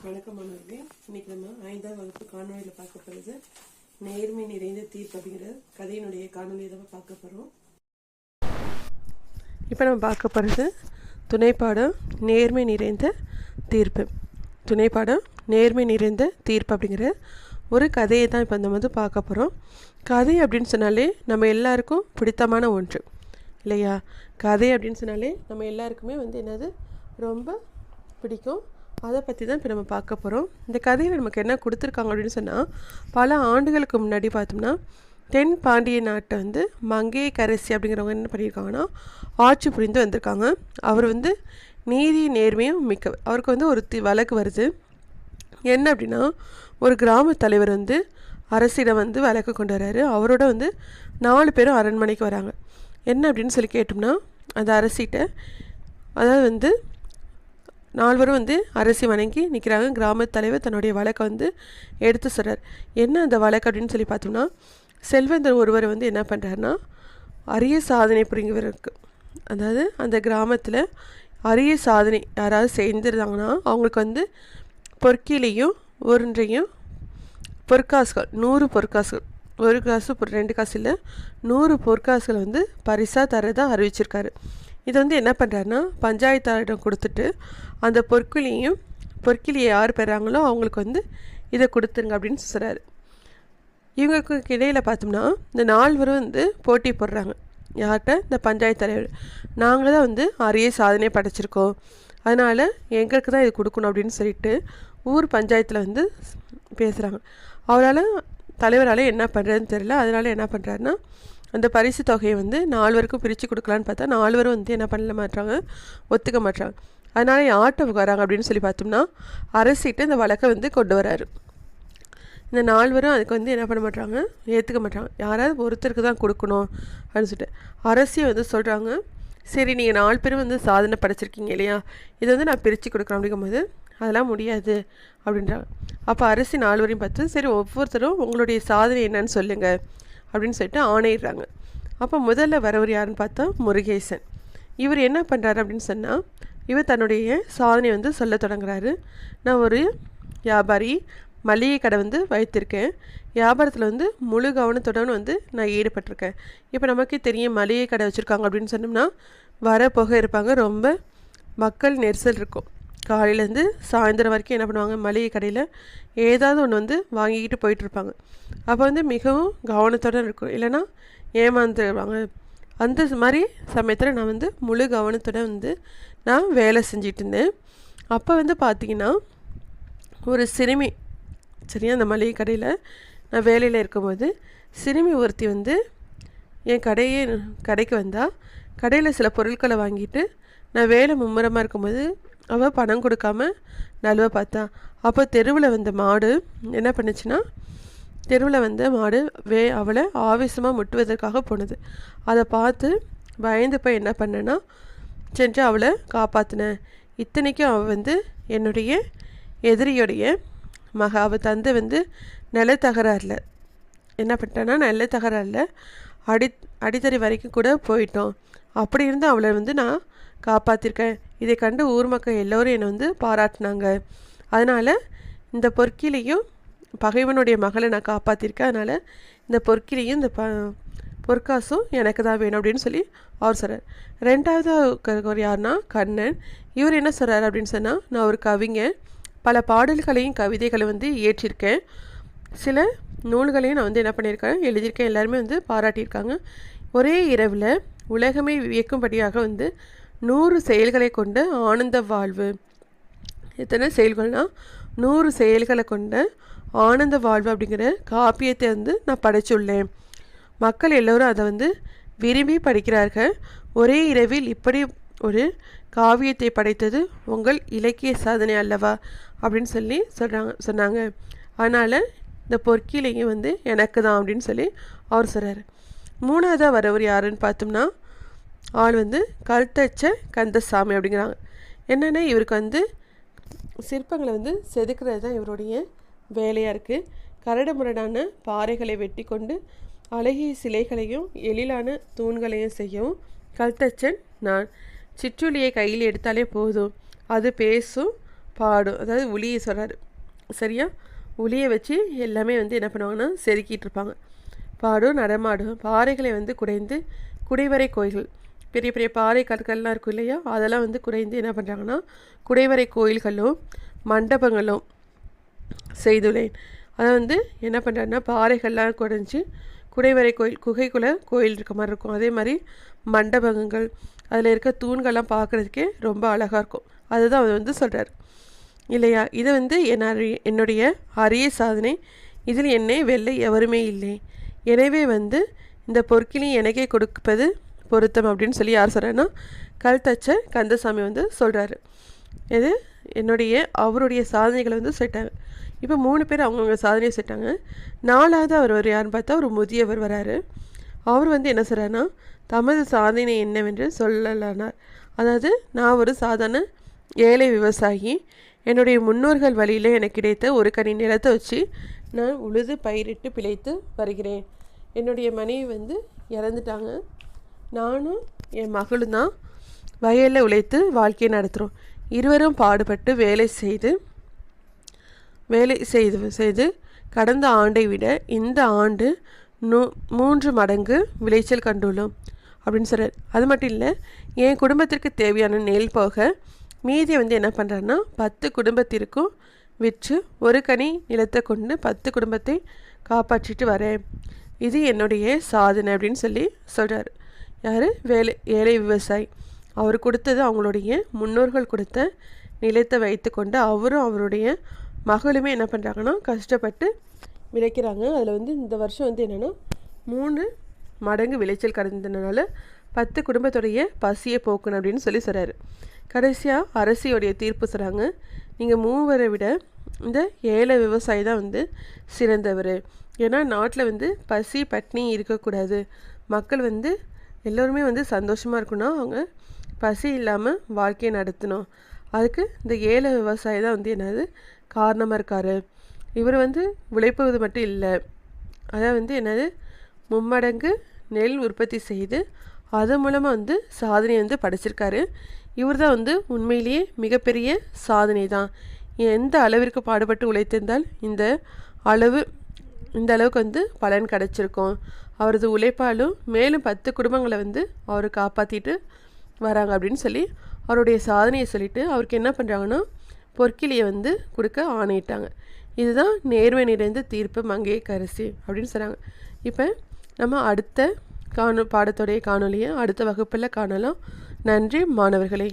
வணக்கம் மாணவர்களே. இன்னைக்கு நம்ம 5ஆம் வகுப்பு காணொலியில் பார்க்க போகிறது நேர்மை நிறைந்த தீர்ப்பு அப்படிங்கிற கதையினுடைய காணொலியை தான் பார்க்க போகிறோம். இப்போ நம்ம பார்க்க போகிறது துணைப்பாடம் நேர்மை நிறைந்த தீர்ப்பு. துணைப்பாடம் நேர்மை நிறைந்த தீர்ப்பு அப்படிங்கிற ஒரு கதையை தான் இப்போ நம்ம பார்க்க போகிறோம். கதை அப்படின்னு சொன்னாலே நம்ம எல்லாருக்கும் பிடித்தமான ஒன்று இல்லையா? கதை அப்படின்னு சொன்னாலே நம்ம எல்லாருக்குமே என்னது ரொம்ப பிடிக்கும். அதை பற்றி தான் இப்போ நம்ம பார்க்க போகிறோம். இந்த கதையில் நமக்கு என்ன கொடுத்துருக்காங்க அப்படின்னு சொன்னால், பல ஆண்டுகளுக்கு முன்னாடி பார்த்தோம்னா தென் பாண்டிய நாட்டை மங்கையர்க்கரசி அப்படிங்கிறவங்க என்ன பண்ணியிருக்காங்கன்னா ஆட்சி புரிந்து வந்திருக்காங்க. அவர் நீதி நேர்மையும் மிக்கவர். அவருக்கு ஒரு வழக்கு வருது. என்ன அப்படின்னா, ஒரு கிராம தலைவர் அரசிடம் வழக்கு கொண்டு வர்றாரு. அவரோட 4 பேரும் அரண்மனைக்கு வராங்க. என்ன அப்படின்னு சொல்லி கேட்டோம்னா, அந்த அரசிட்ட அதாவது 4 அரசி வணங்கி நிற்கிறாங்க. கிராம தலைவர் தன்னுடைய வழக்கை எடுத்து சொல்கிறார். என்ன அந்த வழக்கு அப்படின்னு சொல்லி பார்த்தோம்னா, செல்வந்தர் ஒருவர் என்ன பண்ணுறாருன்னா, அரிய சாதனை புரிகிறவருக்கு, அதாவது அந்த கிராமத்தில் அரிய சாதனை யாராவது செய்திருந்தாங்கன்னா அவங்களுக்கு பொற்கிலையும் ஒன்றையும் பொற்காசுகள் 100 பொற்காசுகள், 1 காசு 2 காசு இல்லை 100 பொற்காசுகள் பரிசாக தரதாக அறிவிச்சிருக்காரு. இது என்ன பண்ணுறாருன்னா, பஞ்சாயத்தாரிடம் கொடுத்துட்டு அந்த பொற்கிலியை யார் பெறாங்களோ அவங்களுக்கு இதை கொடுத்துருங்க அப்படின்னு சொல்கிறாரு. இவங்களுக்கு இடையில் பார்த்தோம்னா இந்த 4 போட்டி போடுறாங்க. யார்கிட்ட? இந்த பஞ்சாயத்து தலைவர். நாங்கள் தான் அரிய சாதனை படைச்சிருக்கோம், அதனால் எங்களுக்கு தான் இது கொடுக்கணும் அப்படின்னு சொல்லிட்டு ஊர் பஞ்சாயத்தில் பேசுகிறாங்க. தலைவரால் என்ன பண்ணுறதுன்னு தெரியல. அதனால் என்ன பண்ணுறாருன்னா, அந்த பரிசு தொகையை 4 பிரித்து கொடுக்கலான்னு பார்த்தா 4 என்ன பண்ணல மாட்டாங்க, ஒத்துக்க மாட்டாங்க. அதனால் யார்கிட்ட வராங்க அப்படின்னு சொல்லி பார்த்தோம்னா, அரசிட்ட இந்த வழக்கை கொண்டு வராரு. இந்த 4 அதுக்கு என்ன பண்ண மாட்டாங்க, ஏற்றுக்க மாட்டாங்க. யாராவது ஒருத்தருக்கு தான் கொடுக்கணும் அப்படின்னு சொல்லிட்டு அரசியை சொல்கிறாங்க. சரி, நீங்கள் 4 பேரும் சாதனை படைச்சிருக்கீங்க இல்லையா, இதை நான் பிரித்து கொடுக்குறேன் அப்படிங்கும்போது அதெல்லாம் முடியாது அப்படின்றாங்க. அப்போ அரசி 4 பார்த்து, சரி ஒவ்வொருத்தரும் உங்களுடைய சாதனை என்னன்னு சொல்லுங்கள் அப்படின்னு சொல்லிட்டு ஆணையிடுறாங்க. அப்போ முதல்ல வரவர் யாருன்னு பார்த்தா முருகேசன். இவர் என்ன பண்ணுறாரு அப்படின்னு சொன்னால், இவர் தன்னுடைய சாதனை சொல்ல தொடங்குறாரு. நான் ஒரு வியாபாரி, மளிகை கடை வைத்திருக்கேன். வியாபாரத்தில் முழு கவனத்துடன் நான் ஈடுபட்டிருக்கேன். இப்போ நமக்கே தெரியும், மளிகை கடை வச்சுருக்காங்க அப்படின்னு சொன்னோம்னா வர போக இருப்பாங்க, ரொம்ப மக்கள் நெரிசல் இருக்கும். காலையிலேருந்து சாயந்தரம் வரைக்கும் என்ன பண்ணுவாங்க, மளிகை கடையில் ஏதாவது ஒன்று வாங்கிக்கிட்டு போயிட்டுருப்பாங்க. அப்போ மிகவும் கவனத்துடன் இருக்கும், இல்லைன்னா ஏமாந்துருவாங்க. அந்த மாதிரி சமயத்தில் நான் முழு கவனத்துடன் நான் வேலை செஞ்சிட்டு இருந்தேன். அப்போ பார்த்திங்கன்னா ஒரு சிறுமி, சரியா, அந்த மளிகை கடையில் நான் வேலையில் இருக்கும்போது சிறுமி ஒருத்தி என் கடைக்கு வந்தால் கடையில் சில பொருட்களை வாங்கிட்டு நான் வேலை மும்முரமாக இருக்கும்போது அவள் பணம் கொடுக்காம நழுவ பார்த்தா. அப்போ தெருவில் மாடு என்ன பண்ணுச்சுன்னா, தெருவில் மாடு அவளை ஆவேசமாக முட்டுவதற்காக போனது. அதை பார்த்து பயந்து போய் என்ன பண்ணேன்னா, சென்று அவளை காப்பாற்றினேன். இத்தனைக்கும் அவள் என்னுடைய எதிரியோடைய அவள் தந்தை நிலத்தகராறில் என்ன பண்ணிட்டேன்னா, நிலத்தகராறில் அடித்தறி வரைக்கும் கூட போயிட்டோம். அப்படி இருந்து அவளை நான் காப்பாற்றிருக்கேன். இதை கண்டு ஊர் மக்கள் எல்லோரும் என்னை பாராட்டினாங்க. அதனால் இந்த பொற்கிலையும் பகைவனுடைய மகளை நான் காப்பாற்றிருக்கேன். அதனால் இந்த பொற்கிலையும் இந்த பொற்காசும் எனக்கு தான் வேணும் அப்படின்னு சொல்லி அவர் சொல்கிறார். 2வது யாருன்னா கண்ணன். இவர் என்ன சொல்கிறார் அப்படின்னு சொன்னால், நான் ஒரு கவிஞர், பல பாடல்களையும் கவிதைகளை இயற்றியிருக்கேன். சில நூல்களையும் நான் என்ன பண்ணியிருக்கேன், எழுதியிருக்கேன். எல்லாருமே பாராட்டியிருக்காங்க. ஒரே இரவில் உலகமே வியக்கும்படியாக 100 செயல்களை கொண்ட ஆனந்த வாழ்வு. எத்தனை செயல்கள்னால் 100 செயல்களை கொண்ட ஆனந்த வாழ்வு அப்படிங்கிற காப்பியத்தை நான் படைச்சுள்ளேன். மக்கள் எல்லோரும் அதை விரும்பி படிக்கிறார்கள். ஒரே இரவில் இப்படி ஒரு காவியத்தை படைத்தது உங்கள் இலக்கிய சாதனை அல்லவா அப்படின்னு சொல்லி சொன்னாங்க. அதனால் இந்த பொற்கிலையும் எனக்கு தான் அப்படின்னு சொல்லி அவர் சொல்கிறார். 3வதாக வரவர் யாருன்னு பார்த்தோம்னா, ஆள் கல்தச்ச கந்தசாமி அப்படிங்கிறாங்க. என்னென்னா, இவருக்கு சிற்பங்களை செதுக்கிறது தான் இவருடைய வேலையாக இருக்குது. கரடு முரடான பாறைகளை வெட்டி கொண்டு அழகிய சிலைகளையும் எழிலான தூண்களையும் செய்யவும் கல்தச்சன் நான். சிற்றுளியை கையில் எடுத்தாலே போதும், அது பேசும், பாடும், அதாவது உளியை சொல்கிறாரு சரியா. உளியை வச்சு எல்லாமே வந்து என்ன பண்ணுவாங்கன்னா செதுக்கிட்டு இருப்பாங்க. பாடும் நடமாடும் பாறைகளை வந்து குடைந்து குடைவரை கோயில்கள், பெரிய பெரிய பாறை கற்கள்லாம் இருக்கும் இல்லையா, அதெல்லாம் வந்து குடைந்து என்ன பண்ணுறாங்கன்னா குடைவரை கோயில்களும் மண்டபங்களும் செய்துள்ளேன். அதை வந்து என்ன பண்ணுறாருன்னா பாறைகள்லாம் குடைஞ்சி குடைவரை கோயில் குகைக்குள்ளே கோயில் இருக்க மாதிரி இருக்கும். அதே மாதிரி மண்டபங்கள் அதில் இருக்க தூண்கள்லாம் பார்க்குறதுக்கே ரொம்ப அழகாக இருக்கும். அதுதான் அவர் வந்து சொல்கிறார் இல்லையா. இது வந்து என்னுடைய அரிய சாதனை, இதில் என்னை வெல்ல எவருமே இல்லை, எனவே வந்து இந்த பொற்கிளி எனக்கே கொடுப்பது பொருத்தம் அப்படின்னு சொல்லி யார் சொல்கிறாருன்னா கல் தச்ச கந்தசாமி வந்து சொல்கிறாரு. இது அவருடைய சாதனைகளை வந்து சொல்லிட்டாங்க. இப்போ 3 பேர் அவங்கவுங்க சாதனையை சொல்லிட்டாங்க. 4வது அவர் யாருன்னு பார்த்தா ஒரு முதியவர் வராரு. அவர் வந்து என்ன சொல்கிறாருன்னா தமது சாதனை என்னவென்று சொல்லலானார். அதாவது நான் ஒரு சாதாரண ஏழை விவசாயி, என்னுடைய முன்னோர்கள் வழியில் எனக்கு கிடைத்த ஒரு கனி நிலத்தை வச்சு நான் உழுது பயிரிட்டு பிழைத்து வருகிறேன். என்னுடைய மனைவி வந்து இறந்துட்டாங்க, நானும் என் மகளும் தான் வயலில் உழைத்து வாழ்க்கையை நடத்துகிறோம். இருவரும் பாடுபட்டு வேலை செய்து கடந்த ஆண்டை விட இந்த ஆண்டு 3 மடங்கு விளைச்சல் கண்டுள்ளோம் அப்படின்னு சொல்கிறார். அது மட்டும் இல்லை, என் குடும்பத்திற்கு தேவையான நெல் போக மீதியை வந்து என்ன பண்ணுறாருன்னா 10 குடும்பத்திற்கும் விற்று ஒரு கனி நிலத்தை கொண்டு 10 குடும்பத்தை காப்பாற்றிட்டு வரேன். இது என்னுடைய சாதனை அப்படின்னு சொல்லி சொல்கிறார். யார்? ஏழை விவசாயி. அவர் கொடுத்தது அவங்களுடைய முன்னோர்கள் கொடுத்த நிலத்தை வைத்து கொண்டு அவரும் அவருடைய மகளுமே என்ன பண்ணுறாங்கன்னா கஷ்டப்பட்டு விளைக்கிறாங்க. அதில் வந்து இந்த வருஷம் வந்து என்னென்னா 3 மடங்கு விளைச்சல் கடந்ததுனால 10 குடும்பத்துடைய பசியை போக்கணும் அப்படின்னு சொல்லி சொல்கிறாரு. கடைசியாக அரசியோடைய தீர்ப்பு சொல்கிறாங்க, நீங்கள் 3 விட இந்த ஏழை விவசாயி தான் வந்து சிறந்தவர். ஏன்னா நாட்டில் வந்து பசி பட்னி இருக்கக்கூடாது, மக்கள் வந்து எல்லோருமே வந்து சந்தோஷமாக இருக்கணும்னா அவங்க பசி இல்லாமல் வாழ்க்கையை நடத்தணும். அதுக்கு இந்த ஏழை விவசாயி தான் வந்து என்னது காரணமாக இருக்கார். இவர் வந்து உழைப்பது மட்டும் இல்லை, அதாவது வந்து என்னது 3 மடங்கு நெல் உற்பத்தி செய்து அது மூலமாக வந்து சாதனை வந்து படைச்சிருக்காரு. இவர் தான் வந்து உண்மையிலேயே மிகப்பெரிய சாதனை தான். எந்த அளவிற்கு பாடுபட்டு உழைத்திருந்தால் இந்த அளவுக்கு வந்து பலன் கிடச்சிருக்கும். அவரது உழைப்பாலும் மேலும் 10 குடும்பங்களை வந்து அவர் காப்பாற்றிட்டு வராங்க அப்படின்னு சொல்லி அவருடைய சாதனையை சொல்லிவிட்டு அவருக்கு என்ன பண்ணுறாங்கன்னா பொற்கிளியை வந்து கொடுக்க ஆணையிட்டாங்க. இதுதான் நேர்மை நிறைந்த தீர்ப்பு மங்கையர்க்கரசி அப்படின்னு சொல்கிறாங்க. இப்போ நம்ம அடுத்த பாடத்துடைய காணொலியை அடுத்த வகுப்பில் காணலாம். நன்றி மாணவர்களே.